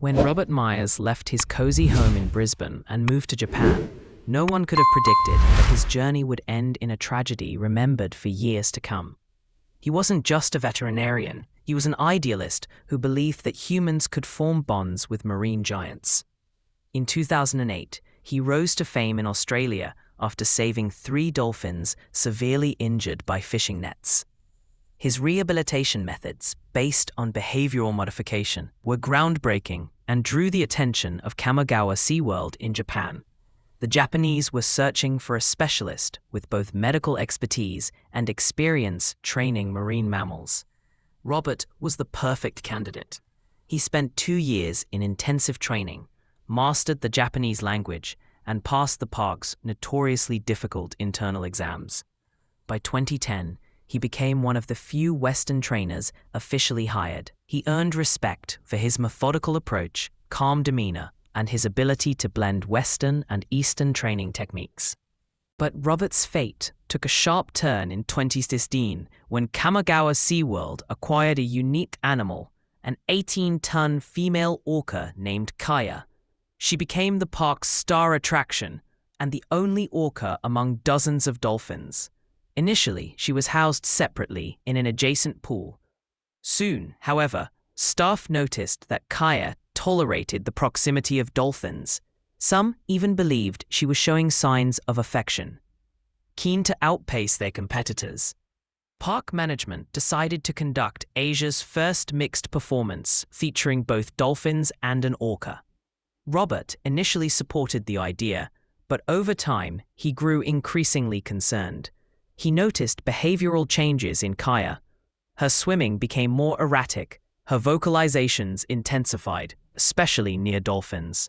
When Robert Myers left his cozy home in Brisbane and moved to Japan, no one could have predicted that his journey would end in a tragedy remembered for years to come. He wasn't just a veterinarian, he was an idealist who believed that humans could form bonds with marine giants. In 2008, he rose to fame in Australia after saving 3 dolphins severely injured by fishing nets. His rehabilitation methods, based on behavioral modification, were groundbreaking and drew the attention of Kamogawa SeaWorld in Japan. The Japanese were searching for a specialist with both medical expertise and experience training marine mammals. Robert was the perfect candidate. He spent 2 years in intensive training, mastered the Japanese language, and passed the park's notoriously difficult internal exams. By 2010, he became one of the few Western trainers officially hired. He earned respect for his methodical approach, calm demeanor, and his ability to blend Western and Eastern training techniques. But Robert's fate took a sharp turn in 2016 when Kamogawa SeaWorld acquired a unique animal, an 18-ton female orca named Kaya. She became the park's star attraction and the only orca among dozens of dolphins. Initially, she was housed separately in an adjacent pool. Soon, however, staff noticed that Kaya tolerated the proximity of dolphins. Some even believed she was showing signs of affection. Keen to outpace their competitors, park management decided to conduct Asia's first mixed performance featuring both dolphins and an orca. Robert initially supported the idea, but over time he grew increasingly concerned. He noticed behavioral changes in Kaya. Her swimming became more erratic, her vocalizations intensified, especially near dolphins.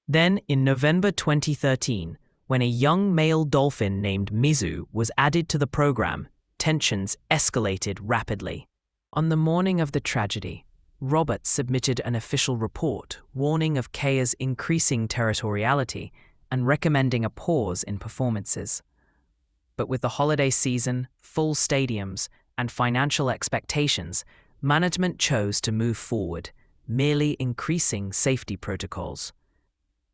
Then, in November 2013, when a young male dolphin named Mizu was added to the program, tensions escalated rapidly. On the morning of the tragedy, Robert submitted an official report warning of Kaya's increasing territoriality and recommending a pause in performances. But with the holiday season, full stadiums, and financial expectations, management chose to move forward, merely increasing safety protocols.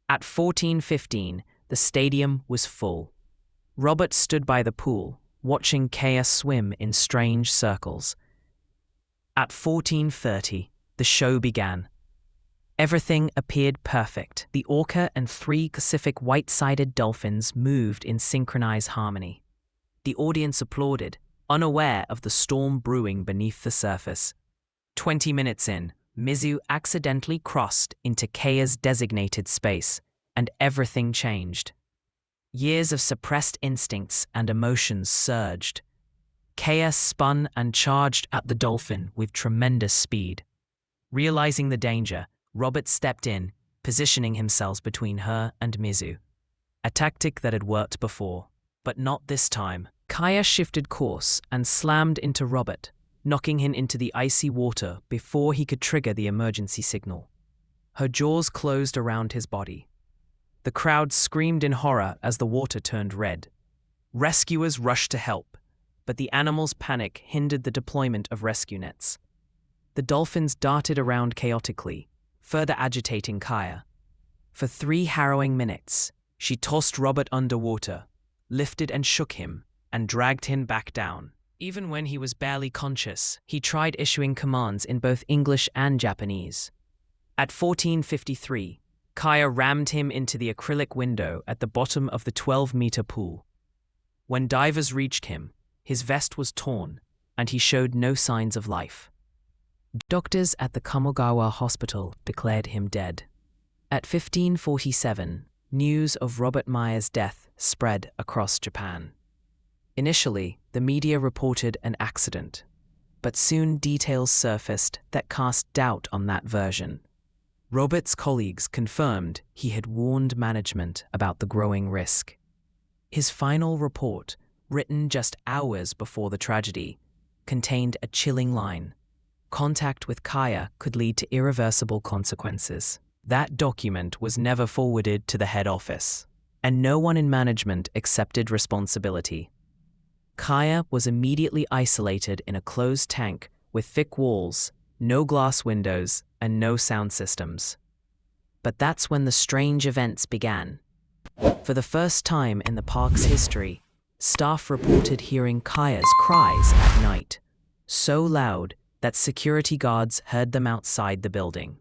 At 14:15, the stadium was full. Robert stood by the pool, watching Kaya swim in strange circles. At 14:30, the show began. Everything appeared perfect. The orca and 3 Pacific white-sided dolphins moved in synchronized harmony. The audience applauded, unaware of the storm brewing beneath the surface. 20 minutes in, Mizu accidentally crossed into Kaya's designated space, and everything changed. Years of suppressed instincts and emotions surged. Kaya spun and charged at the dolphin with tremendous speed. Realizing the danger, Robert stepped in, positioning himself between her and Mizu. A tactic that had worked before. But not this time. Kaya shifted course and slammed into Robert, knocking him into the icy water before he could trigger the emergency signal. Her jaws closed around his body. The crowd screamed in horror as the water turned red. Rescuers rushed to help, but the animal's panic hindered the deployment of rescue nets. The dolphins darted around chaotically, further agitating Kaya. For 3 harrowing minutes, she tossed Robert underwater, lifted and shook him, and dragged him back down. Even when he was barely conscious, he tried issuing commands in both English and Japanese. At 14:53, Kaya rammed him into the acrylic window at the bottom of the 12-meter pool. When divers reached him, his vest was torn, and he showed no signs of life. Doctors at the Kamogawa hospital declared him dead. At 15:47, news of Robert Myers' death spread across Japan. Initially, the media reported an accident, but soon details surfaced that cast doubt on that version. Robert's colleagues confirmed he had warned management about the growing risk. His final report, written just hours before the tragedy, contained a chilling line: contact with Kaya could lead to irreversible consequences. That document was never forwarded to the head office, and no one in management accepted responsibility. Kaya was immediately isolated in a closed tank with thick walls, no glass windows, and no sound systems. But that's when the strange events began. For the first time in the park's history, staff reported hearing Kaya's cries at night, so loud that security guards heard them outside the building.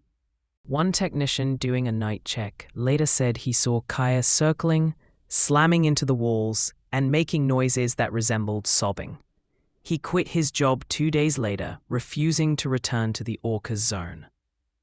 One technician doing a night check later said he saw Kaya circling, slamming into the walls, and making noises that resembled sobbing. He quit his job 2 days later, refusing to return to the Orcas zone.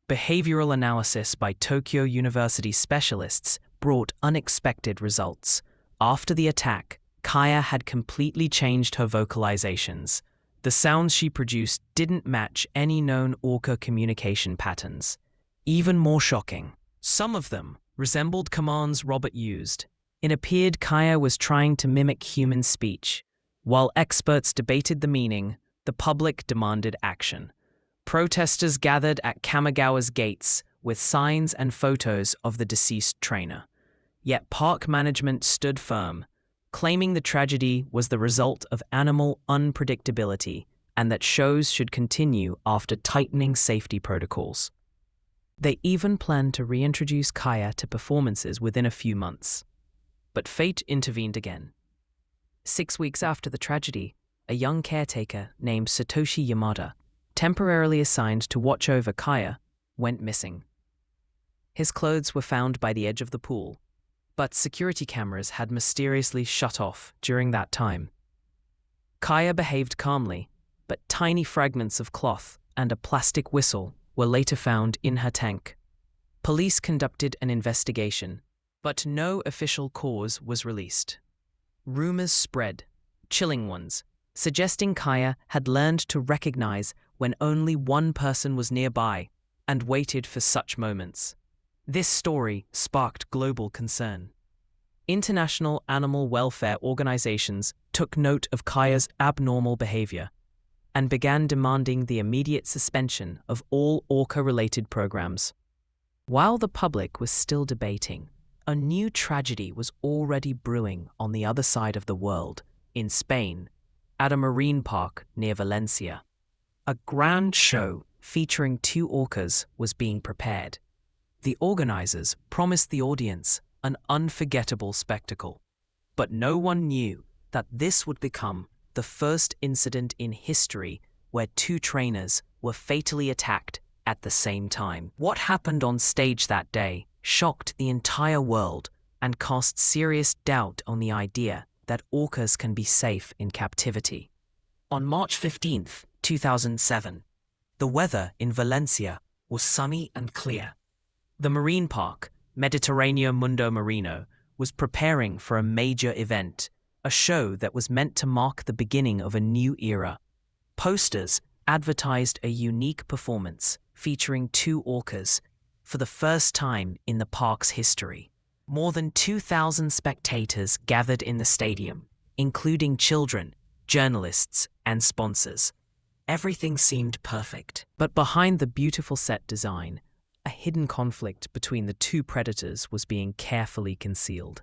Behavioral analysis by Tokyo University specialists brought unexpected results. After the attack, Kaya had completely changed her vocalizations. The sounds she produced didn't match any known orca communication patterns. Even more shocking, some of them resembled commands Robert used. It appeared Kaya was trying to mimic human speech. While experts debated the meaning, the public demanded action. Protesters gathered at Kamigawa's gates with signs and photos of the deceased trainer. Yet park management stood firm, claiming the tragedy was the result of animal unpredictability and that shows should continue after tightening safety protocols. They even planned to reintroduce Kaya to performances within a few months. But fate intervened again. 6 weeks after the tragedy, a young caretaker named Satoshi Yamada, temporarily assigned to watch over Kaya, went missing. His clothes were found by the edge of the pool, but security cameras had mysteriously shut off during that time. Kaya behaved calmly, but tiny fragments of cloth and a plastic whistle were later found in her tank. Police conducted an investigation, but no official cause was released. Rumors spread, chilling ones, suggesting Kaya had learned to recognize when only one person was nearby and waited for such moments. This story sparked global concern. International animal welfare organizations took note of Kaya's abnormal behavior and began demanding the immediate suspension of all orca-related programs. While the public was still debating, a new tragedy was already brewing on the other side of the world, in Spain, at a marine park near Valencia. A grand show featuring 2 orcas was being prepared. The organizers promised the audience an unforgettable spectacle. But no one knew that this would become the first incident in history where 2 trainers were fatally attacked at the same time. What happened on stage that day shocked the entire world and cast serious doubt on the idea that orcas can be safe in captivity. On March 15, 2007, the weather in Valencia was sunny and clear. The marine park, Mediterráneo Mundo Marino, was preparing for a major event, a show that was meant to mark the beginning of a new era. Posters advertised a unique performance featuring 2 orcas for the first time in the park's history. More than 2,000 spectators gathered in the stadium, including children, journalists, and sponsors. Everything seemed perfect. But behind the beautiful set design, a hidden conflict between the 2 predators was being carefully concealed.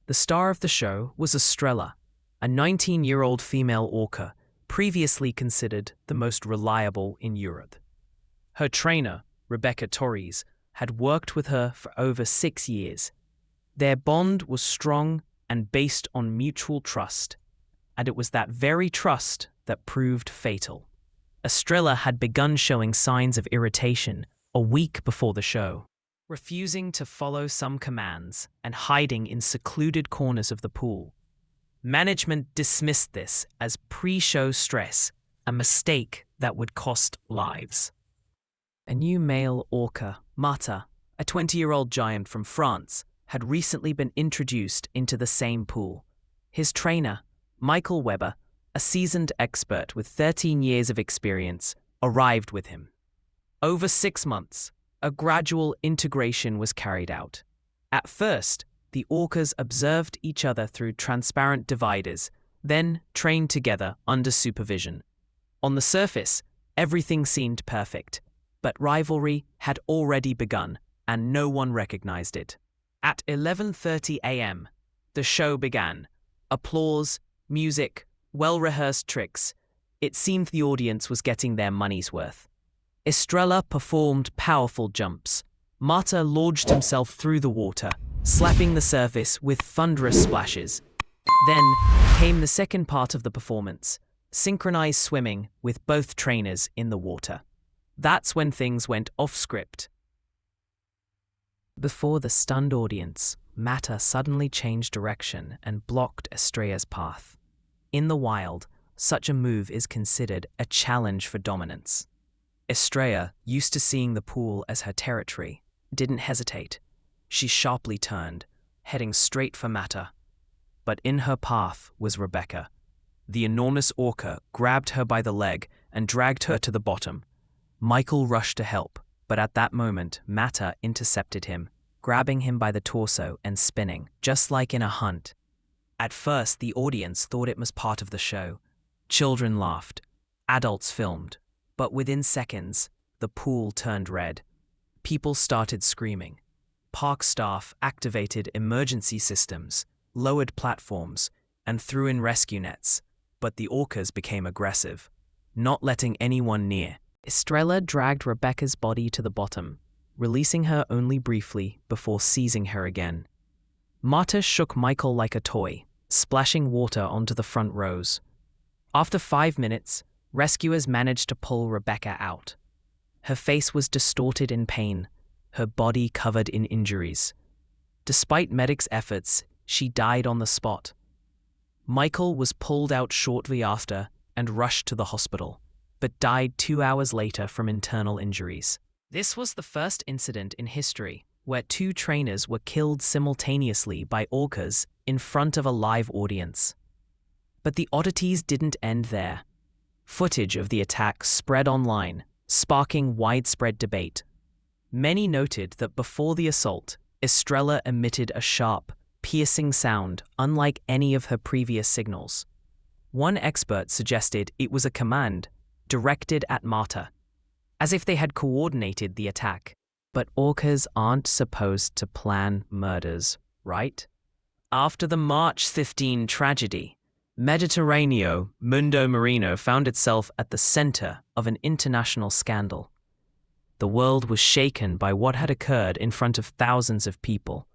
The star of the show was Estrella, a 19-year-old female orca, previously considered the most reliable in Europe. Her trainer, Rebecca Torres, had worked with her for over 6 years. Their bond was strong and based on mutual trust, and it was that very trust that proved fatal. Estrella had begun showing signs of irritation a week before the show, refusing to follow some commands and hiding in secluded corners of the pool. Management dismissed this as pre-show stress, a mistake that would cost lives. A new male orca, Mata, a 20-year-old giant from France, had recently been introduced into the same pool. His trainer, Michael Weber, a seasoned expert with 13 years of experience, arrived with him. Over 6 months, a gradual integration was carried out. At first, the orcas observed each other through transparent dividers, then trained together under supervision. On the surface, everything seemed perfect, but rivalry had already begun, and no one recognized it. At 11:30 a.m., the show began. Applause, music, well-rehearsed tricks. It seemed the audience was getting their money's worth. Estrella performed powerful jumps. Marta launched himself through the water, slapping the surface with thunderous splashes. Then came the second part of the performance, synchronized swimming with both trainers in the water. That's when things went off script. Before the stunned audience, Marta suddenly changed direction and blocked Estrella's path. In the wild, such a move is considered a challenge for dominance. Estrella, used to seeing the pool as her territory, didn't hesitate. She sharply turned, heading straight for Marta. But in her path was Rebecca. The enormous orca grabbed her by the leg and dragged her to the bottom. Michael rushed to help, but at that moment, Marta intercepted him, grabbing him by the torso and spinning, just like in a hunt. At first, the audience thought it was part of the show. Children laughed, adults filmed, but within seconds, the pool turned red. People started screaming. Park staff activated emergency systems, lowered platforms, and threw in rescue nets, but the orcas became aggressive, not letting anyone near. Estrella dragged Rebecca's body to the bottom, releasing her only briefly before seizing her again. Marta shook Michael like a toy, splashing water onto the front rows. After 5 minutes, rescuers managed to pull Rebecca out. Her face was distorted in pain, her body covered in injuries. Despite medics' efforts, she died on the spot. Michael was pulled out shortly after and rushed to the hospital, but died 2 hours later from internal injuries. This was the first incident in history where 2 trainers were killed simultaneously by orcas in front of a live audience. But the oddities didn't end there. Footage of the attack spread online, sparking widespread debate. Many noted that before the assault, Estrella emitted a sharp, piercing sound unlike any of her previous signals. One expert suggested it was a command directed at Marta, as if they had coordinated the attack. But orcas aren't supposed to plan murders, right? After the March 15 tragedy, Mediterraneo Mundo Marino found itself at the center of an international scandal. The world was shaken by what had occurred in front of thousands of people.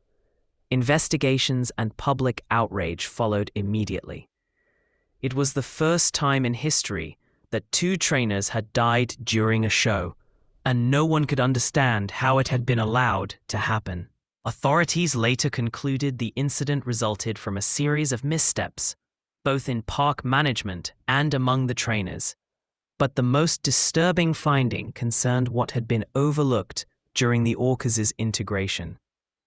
Investigations and public outrage followed immediately. It was the first time in history that 2 trainers had died during a show, and no one could understand how it had been allowed to happen. Authorities later concluded the incident resulted from a series of missteps, both in park management and among the trainers. But the most disturbing finding concerned what had been overlooked during the orcas' integration.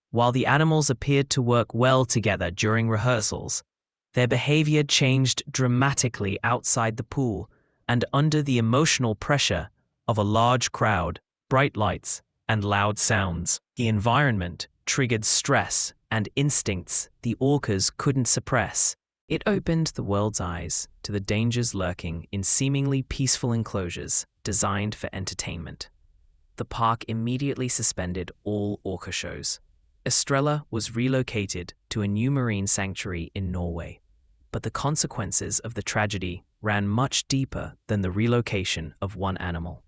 While the animals appeared to work well together during rehearsals, their behavior changed dramatically outside the pool and under the emotional pressure of a large crowd, bright lights, and loud sounds. The environment triggered stress and instincts the orcas couldn't suppress. It opened the world's eyes to the dangers lurking in seemingly peaceful enclosures designed for entertainment. The park immediately suspended all orca shows. Estrella was relocated to a new marine sanctuary in Norway, but the consequences of the tragedy ran much deeper than the relocation of one animal.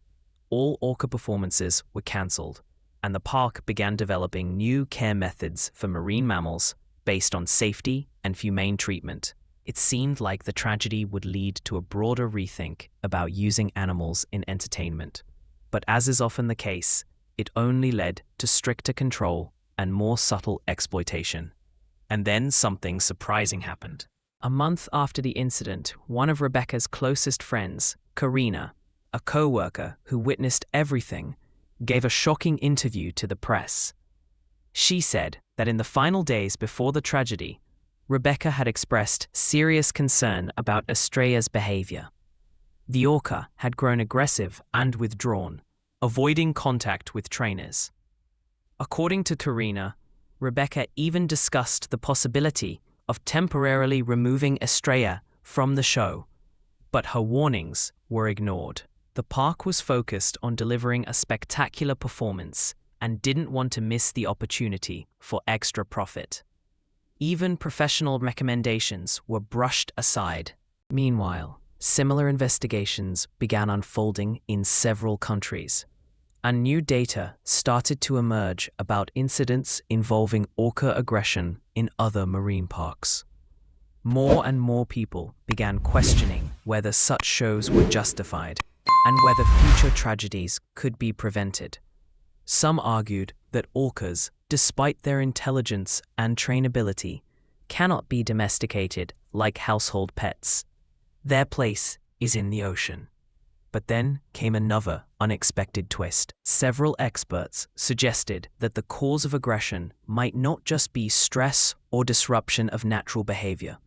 All orca performances were cancelled, and the park began developing new care methods for marine mammals based on safety and humane treatment. It seemed like the tragedy would lead to a broader rethink about using animals in entertainment. But as is often the case, it only led to stricter control and more subtle exploitation. And then something surprising happened. A month after the incident, one of Rebecca's closest friends, Karina, a co-worker who witnessed everything, gave a shocking interview to the press. She said that in the final days before the tragedy, Rebecca had expressed serious concern about Estrella's behavior. The orca had grown aggressive and withdrawn, avoiding contact with trainers. According to Karina, Rebecca even discussed the possibility of temporarily removing Estrella from the show, but her warnings were ignored. The park was focused on delivering a spectacular performance and didn't want to miss the opportunity for extra profit. Even professional recommendations were brushed aside. Meanwhile, similar investigations began unfolding in several countries. and new data started to emerge about incidents involving orca aggression in other marine parks. More and more people began questioning whether such shows were justified and whether future tragedies could be prevented. Some argued that orcas, despite their intelligence and trainability, cannot be domesticated like household pets. Their place is in the ocean. But then came another unexpected twist. Several experts suggested that the cause of aggression might not just be stress or disruption of natural behavior,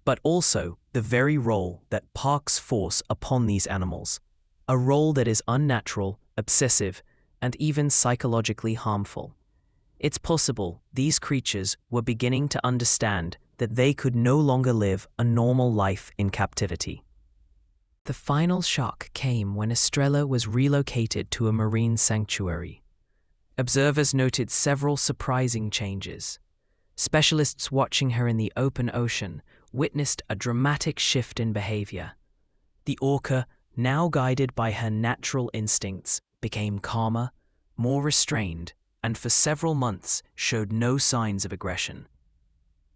but also the very role that parks force upon these animals, a role that is unnatural, obsessive, and even psychologically harmful. It's possible these creatures were beginning to understand that they could no longer live a normal life in captivity. The final shock came when Estrella was relocated to a marine sanctuary. Observers noted several surprising changes. Specialists watching her in the open ocean witnessed a dramatic shift in behavior. The orca, now guided by her natural instincts, became calmer, more restrained, and for several months showed no signs of aggression.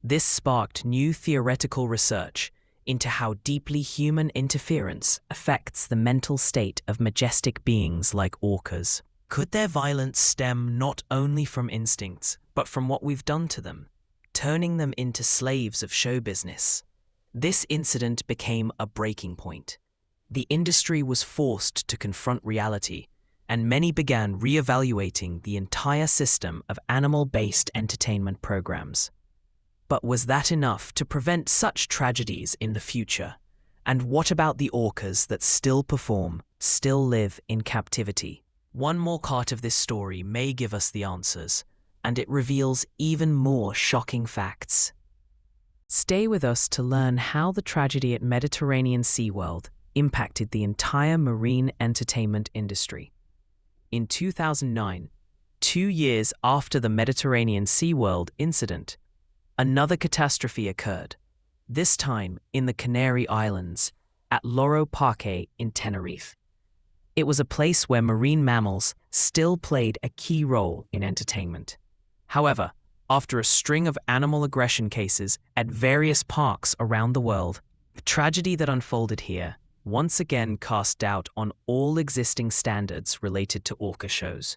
This sparked new theoretical research into how deeply human interference affects the mental state of majestic beings like orcas. Could their violence stem not only from instincts, but from what we've done to them, turning them into slaves of show business? This incident became a breaking point. The industry was forced to confront reality, and many began re-evaluating the entire system of animal-based entertainment programs. But was that enough to prevent such tragedies in the future? And what about the orcas that still perform, still live in captivity? One more part of this story may give us the answers, and it reveals even more shocking facts. Stay with us to learn how the tragedy at Mediterranean SeaWorld impacted the entire marine entertainment industry. In 2009, 2 years after the Mediterranean SeaWorld incident, another catastrophe occurred, this time in the Canary Islands, at Loro Parque in Tenerife. It was a place where marine mammals still played a key role in entertainment. However, after a string of animal aggression cases at various parks around the world, the tragedy that unfolded here once again cast doubt on all existing standards related to orca shows.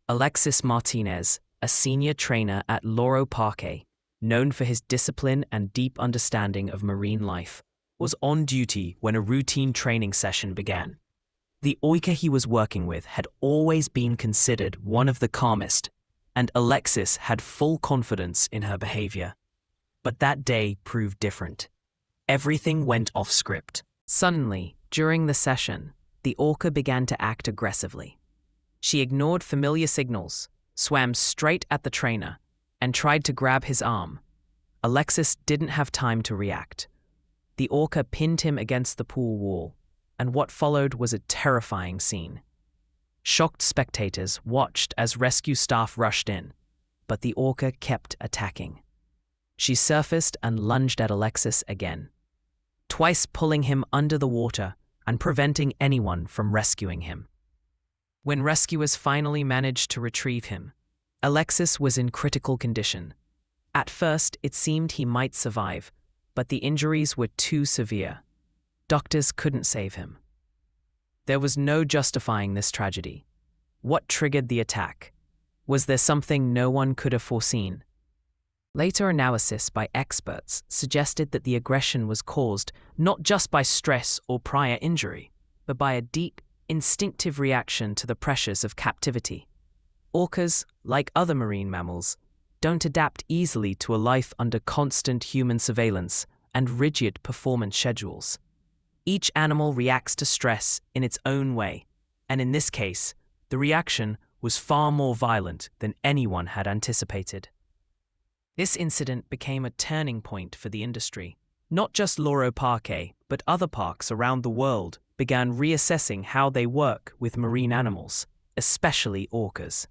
Alexis Martinez, a senior trainer at Loro Parque, known for his discipline and deep understanding of marine life, was on duty when a routine training session began. The orca he was working with had always been considered one of the calmest, and Alexis had full confidence in her behavior. But that day proved different. Everything went off script. Suddenly, during the session, the orca began to act aggressively. She ignored familiar signals, swam straight at the trainer, and tried to grab his arm. Alexis didn't have time to react. The orca pinned him against the pool wall, and what followed was a terrifying scene. Shocked spectators watched as rescue staff rushed in, but the orca kept attacking. She surfaced and lunged at Alexis again, twice pulling him under the water and preventing anyone from rescuing him. When rescuers finally managed to retrieve him, Alexis was in critical condition. At first, it seemed he might survive, but the injuries were too severe. Doctors couldn't save him. There was no justifying this tragedy. What triggered the attack? Was there something no one could have foreseen? Later analysis by experts suggested that the aggression was caused not just by stress or prior injury, but by a deep, instinctive reaction to the pressures of captivity. Orcas, like other marine mammals, don't adapt easily to a life under constant human surveillance and rigid performance schedules. Each animal reacts to stress in its own way, and in this case, the reaction was far more violent than anyone had anticipated. This incident became a turning point for the industry. Not just Loro Parque, but other parks around the world began reassessing how they work with marine animals, especially orcas.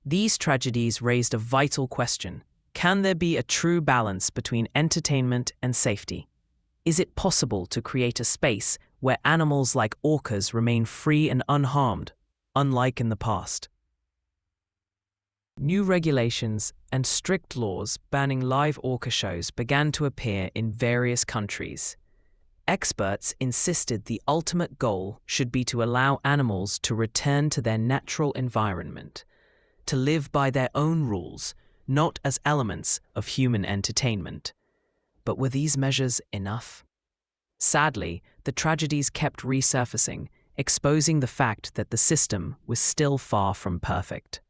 These tragedies raised a vital question. Can there be a true balance between entertainment and safety? Is it possible to create a space where animals like orcas remain free and unharmed, unlike in the past. New regulations and strict laws banning live orca shows began to appear in various countries. Experts insisted the ultimate goal should be to allow animals to return to their natural environment, to live by their own rules, not as elements of human entertainment. But were these measures enough? Sadly, the tragedies kept resurfacing, exposing the fact that the system was still far from perfect.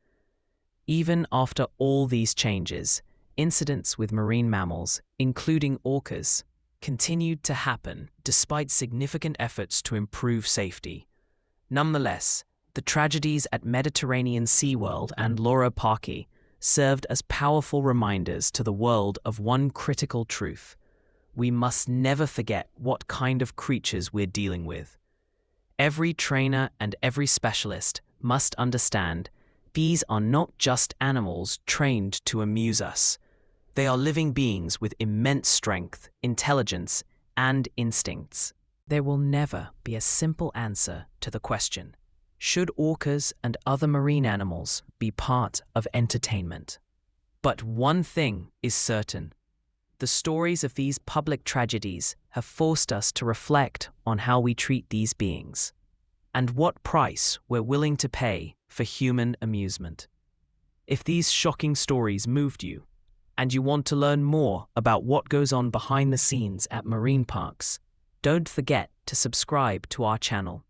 Even after all these changes, incidents with marine mammals, including orcas, continued to happen despite significant efforts to improve safety. Nonetheless, the tragedies at Mediterranean SeaWorld and Loro Parque served as powerful reminders to the world of one critical truth: we must never forget what kind of creatures we're dealing with. Every trainer and every specialist must understand these are not just animals trained to amuse us. They are living beings with immense strength, intelligence, and instincts. There will never be a simple answer to the question: should orcas and other marine animals be part of entertainment? But one thing is certain: the stories of these public tragedies have forced us to reflect on how we treat these beings, and what price we're willing to pay for human amusement. If these shocking stories moved you, and you want to learn more about what goes on behind the scenes at marine parks, don't forget to subscribe to our channel.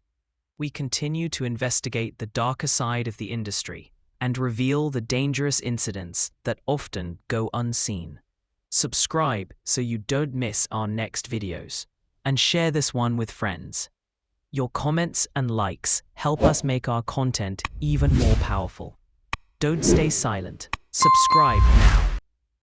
We continue to investigate the darker side of the industry and reveal the dangerous incidents that often go unseen. Subscribe so you don't miss our next videos, and share this one with friends. Your comments and likes help us make our content even more powerful. Don't stay silent. Subscribe now.